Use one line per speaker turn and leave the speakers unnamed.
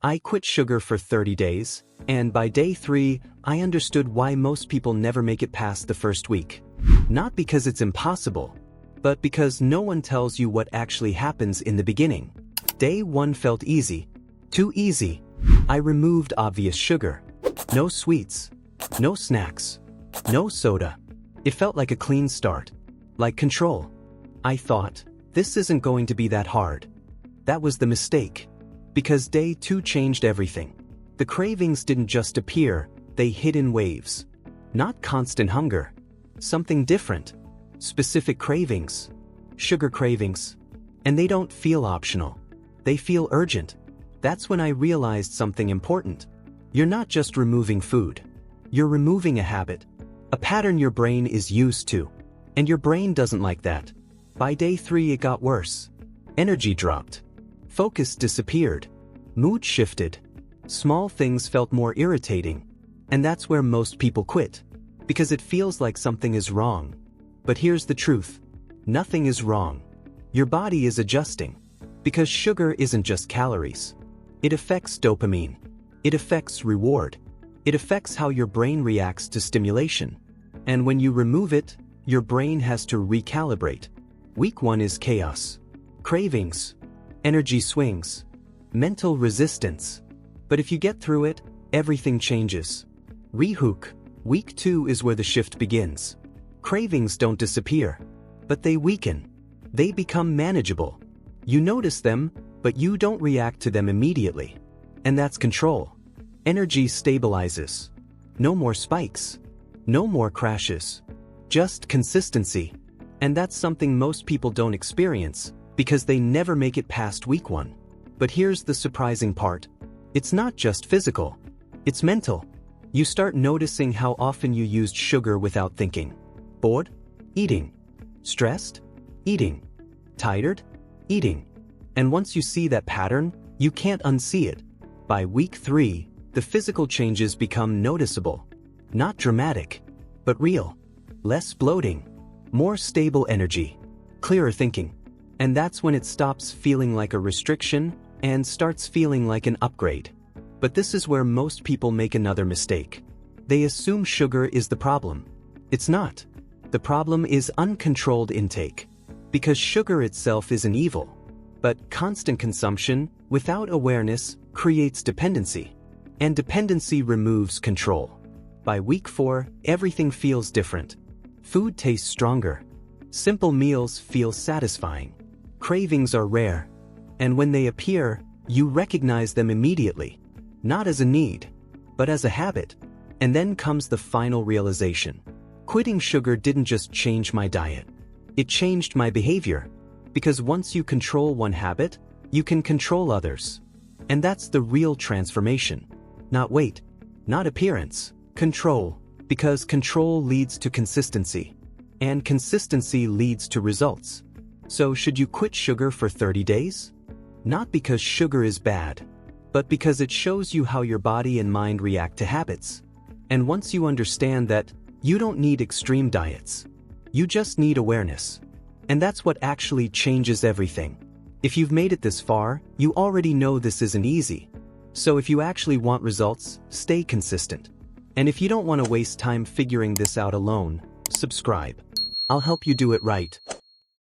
I quit sugar for 30 days, and by day 3, I understood why most people never make it past the first week. Not because it's impossible, but because no one tells you what actually happens in the beginning. Day 1 felt easy. Too easy. I removed obvious sugar. No sweets. No snacks. No soda. It felt like a clean start. Like control. I thought, this isn't going to be that hard. That was the mistake. Because day 2 changed everything. The cravings didn't just appear, they hit in waves. Not constant hunger. Something different. Specific cravings. Sugar cravings. And they don't feel optional. They feel urgent. That's when I realized something important. You're not just removing food. You're removing a habit. A pattern your brain is used to. And your brain doesn't like that. By day 3 it got worse. Energy dropped. Focus disappeared. Mood shifted. Small things felt more irritating. And that's where most people quit. Because it feels like something is wrong. But here's the truth. Nothing is wrong. Your body is adjusting. Because sugar isn't just calories. It affects dopamine. It affects reward. It affects how your brain reacts to stimulation. And when you remove it, your brain has to recalibrate. Week 1 is chaos. Cravings. Energy swings. Mental resistance. But if you get through it, everything changes. Rehook. Week 2 is where the shift begins. Cravings don't disappear. But they weaken. They become manageable. You notice them, but you don't react to them immediately. And that's control. Energy stabilizes. No more spikes. No more crashes. Just consistency. And that's something most people don't experience, because they never make it past week 1. But here's the surprising part. It's not just physical. It's mental. You start noticing how often you used sugar without thinking. Bored? Eating. Stressed? Eating. Tired? Eating. And once you see that pattern, you can't unsee it. By week 3, the physical changes become noticeable. Not dramatic, but real. Less bloating. More stable energy. Clearer thinking. And that's when it stops feeling like a restriction and starts feeling like an upgrade. But this is where most people make another mistake. They assume sugar is the problem. It's not. The problem is uncontrolled intake. Because sugar itself isn't evil. But constant consumption, without awareness, creates dependency. And dependency removes control. By week 4, everything feels different. Food tastes stronger. Simple meals feel satisfying. Cravings are rare. And when they appear, you recognize them immediately. Not as a need, but as a habit. And then comes the final realization. Quitting sugar didn't just change my diet. It changed my behavior. Because once you control one habit, you can control others. And that's the real transformation. Not weight. Not appearance. Control. Because control leads to consistency. And consistency leads to results. So should you quit sugar for 30 days? Not because sugar is bad, but because it shows you how your body and mind react to habits. And once you understand that, you don't need extreme diets. You just need awareness. And that's what actually changes everything. If you've made it this far, you already know this isn't easy. So if you actually want results, stay consistent. And if you don't want to waste time figuring this out alone, subscribe. I'll help you do it right.